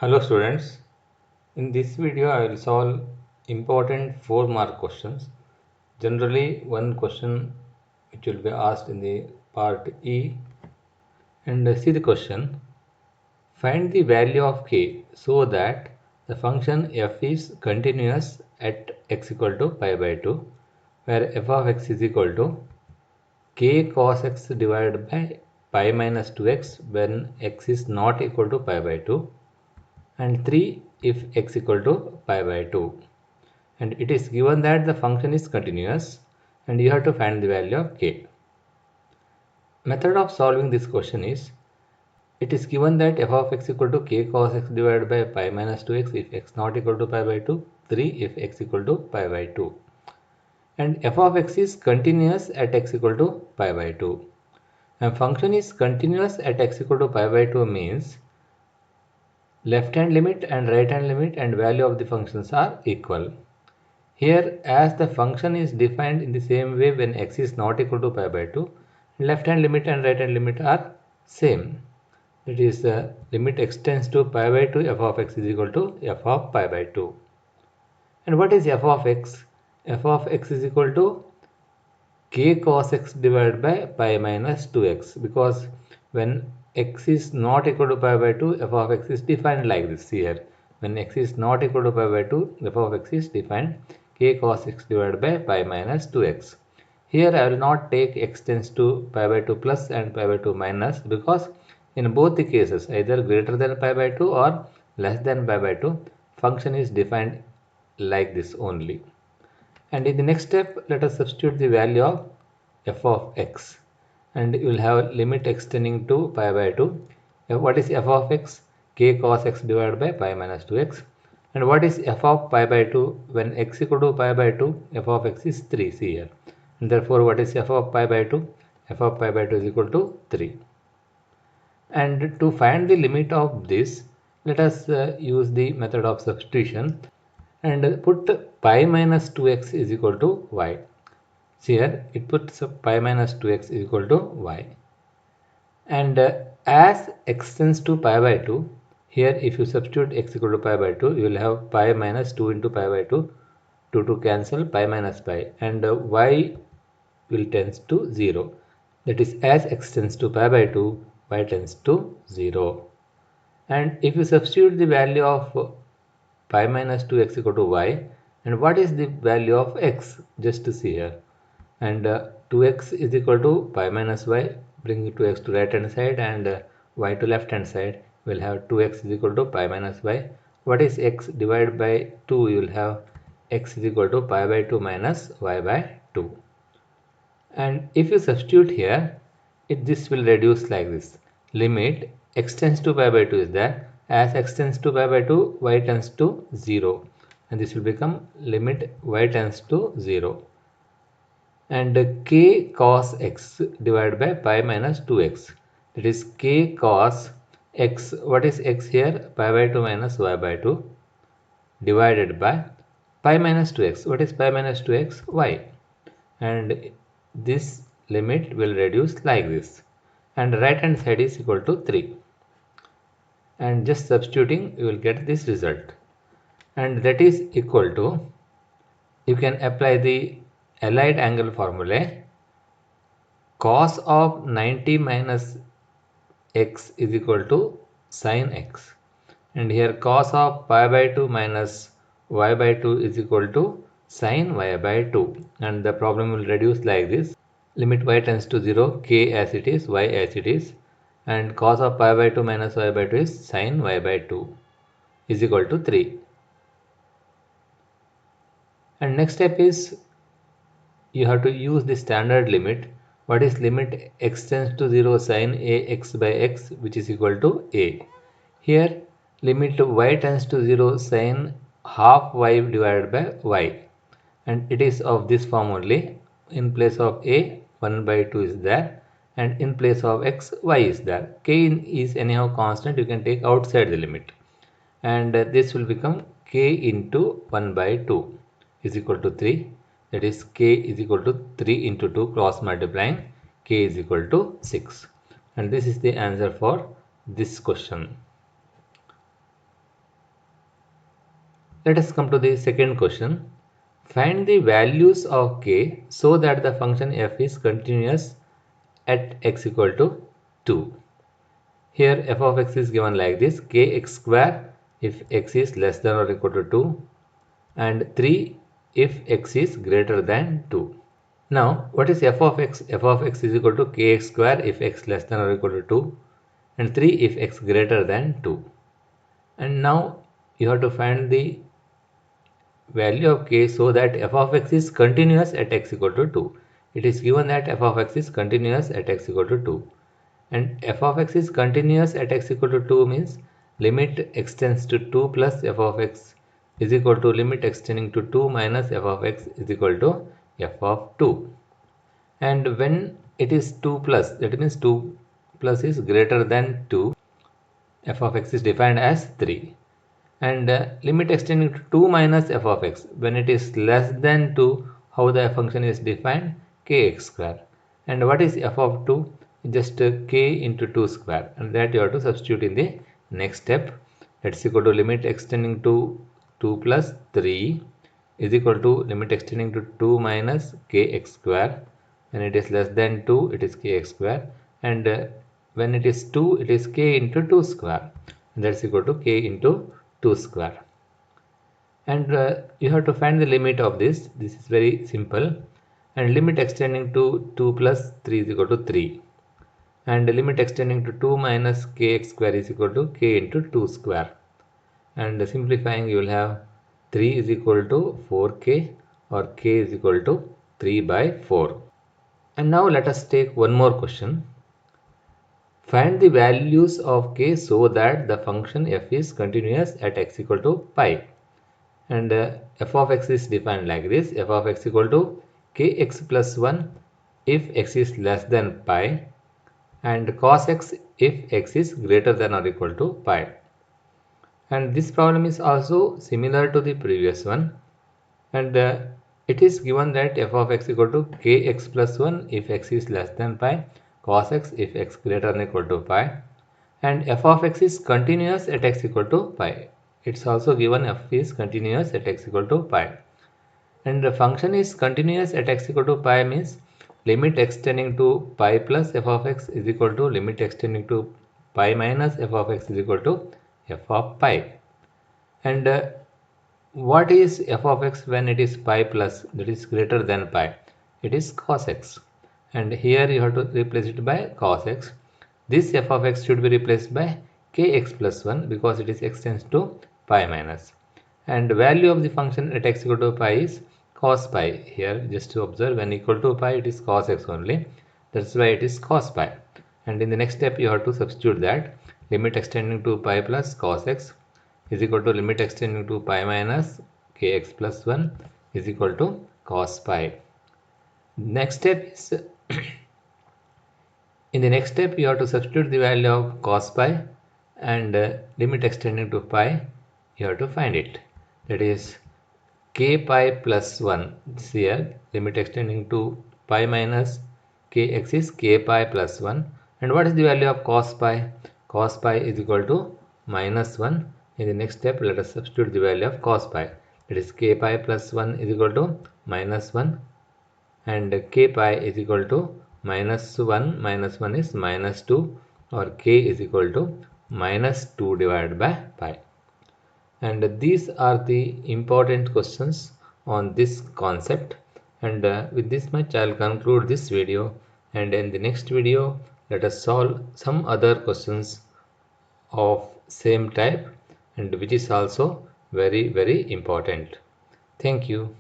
Hello students, in this video I will solve important 4-mark questions. Generally one question which will be asked in the part E, and see the question. Find the value of k so that the function f is continuous at x equal to pi by 2, where f of x is equal to k cos x divided by pi minus 2x when x is not equal to pi by 2, and 3 if x equal to pi by 2, and it is given that the function is continuous and you have to find the value of k. Method of solving this question is, it is given that f of x equal to k cos x divided by pi minus 2x if x not equal to pi by 2, 3 if x equal to pi by 2, and f of x is continuous at x equal to pi by 2, and function is continuous at x equal to pi by 2 means left hand limit and right hand limit and value of the functions are equal. Here, as the function is defined in the same way when x is not equal to pi by 2, left hand limit and right hand limit are same. That is, the limit extends to pi by 2, f of x is equal to f of pi by 2. And what is f of x? F of x is equal to k cos x divided by pi minus 2x, because when x is not equal to pi by 2, f of x is defined like this here. When x is not equal to pi by 2, f of x is defined k cos x divided by pi minus 2x. Here I will not take x tends to pi by 2 plus and pi by 2 minus, because in both the cases either greater than pi by 2 or less than pi by 2, function is defined like this only. And in the next step, let us substitute the value of f of x, and you will have limit extending to pi by 2. What is f of x? K cos x divided by pi minus 2x. And what is f of pi by 2? When x equal to pi by 2, f of x is 3. See here. And therefore, what is f of pi by 2? F of pi by 2 is equal to 3. And to find the limit of this, let us use the method of substitution and put pi minus 2x is equal to y. See here, it puts pi minus 2x is equal to y. And as x tends to pi by 2, here if you substitute x equal to pi by 2, you will have pi minus 2 into pi by 2, 2 to cancel, pi minus pi, and y will tends to 0. That is, as x tends to pi by 2, y tends to 0. And if you substitute the value of pi minus 2x equal to y, and what is the value of x? Just to see here. And 2x is equal to pi minus y, bring 2x to right hand side and y to left hand side. We'll have 2x is equal to pi minus y. What is x? Divided by 2, you will have x is equal to pi by 2 minus y by 2. And if you substitute here, this will reduce like this. Limit x tends to pi by 2 is there. As x tends to pi by 2, y tends to 0. And this will become limit y tends to 0. And k cos x divided by pi minus 2x. That is k cos x. What is x here? Pi by 2 minus y by 2 divided by pi minus 2x. What is pi minus 2x? Y. And this limit will reduce like this. And right hand side is equal to 3. And just substituting, you will get this result. And that is equal to, you can apply the allied angle formula. Cos of 90 minus x is equal to sin x. And here cos of pi by 2 minus y by 2 is equal to sin y by 2. And the problem will reduce like this. Limit y tends to 0, k as it is, y as it is. And cos of pi by 2 minus y by 2 is sin y by 2 is equal to 3. And next step is, you have to use the standard limit. What is limit x tends to 0 sin a x by x, which is equal to a. Here limit y tends to 0 sin half y divided by y, and it is of this form only. In place of a, 1 by 2 is there, and in place of x, y is there. K is anyhow constant, you can take outside the limit, and this will become k into 1 by 2 is equal to 3. That is, k is equal to 3 into 2 cross multiplying, k is equal to 6. And this is the answer for this question. Let us come to the second question. Find the values of k so that the function f is continuous at x equal to 2. Here f of x is given like this: kx square if x is less than or equal to 2, and 3 if x is greater than 2. Now what is f of x? F of x is equal to kx square if x less than or equal to 2, and 3 if x greater than 2. And now you have to find the value of k so that f of x is continuous at x equal to 2. It is given that f of x is continuous at x equal to 2. And f of x is continuous at x equal to 2 means limit extends to 2 plus f of x is equal to limit extending to 2 minus f of x is equal to f of 2. And when it is 2 plus, that means 2 plus is greater than 2, f of x is defined as 3. And limit extending to 2 minus f of x, when it is less than 2, how the function is defined? Kx square. And what is f of 2? Just k into 2 square, and that you have to substitute in the next step. That's equal to limit extending to 2 plus 3 is equal to limit extending to 2 minus kx square. When it is less than 2, it is kx square, and when it is 2, it is k into 2 square, and that's equal to k into 2 square. And you have to find the limit of this. This is very simple. And limit extending to 2 plus 3 is equal to 3, and the limit extending to 2 minus kx square is equal to k into 2 square. And simplifying, you will have 3 is equal to 4k, or k is equal to 3 by 4. And now let us take one more question. Find the values of k so that the function f is continuous at x equal to pi. And f of x is defined like this: f of x equal to kx plus 1 if x is less than pi, and cos x if x is greater than or equal to pi. And this problem is also similar to the previous one, and it is given that f of x equal to kx plus 1 if x is less than pi, cos x if x greater than or equal to pi, and f of x is continuous at x equal to pi. It's also given f is continuous at x equal to pi. And the function is continuous at x equal to pi means limit extending to pi plus f of x is equal to limit extending to pi minus f of x is equal to f of pi. And what is f of x when it is pi plus, that is greater than pi? It is cos x, and here you have to replace it by cos x. This f of x should be replaced by kx plus 1 because it is extends to pi minus. And value of the function at x equal to pi is cos pi. Here just to observe, when equal to pi it is cos x only, that's why it is cos pi. And in the next step you have to substitute that limit extending to pi plus cos x is equal to limit extending to pi minus kx plus 1 is equal to cos pi. Next step is in the next step you have to substitute the value of cos pi, and limit extending to pi you have to find it. That is k pi plus 1. This here limit extending to pi minus kx is k pi plus 1. And what is the value of cos pi? Cos pi is equal to minus 1. In the next step let us substitute the value of cos pi. That is k pi plus 1 is equal to minus 1, and k pi is equal to minus 1 minus 1 is minus 2, or k is equal to minus 2 divided by pi. And these are the important questions on this concept. And with this much I'll conclude this video, and in the next video let us solve some other questions of same type, and which is also very important. Thank you.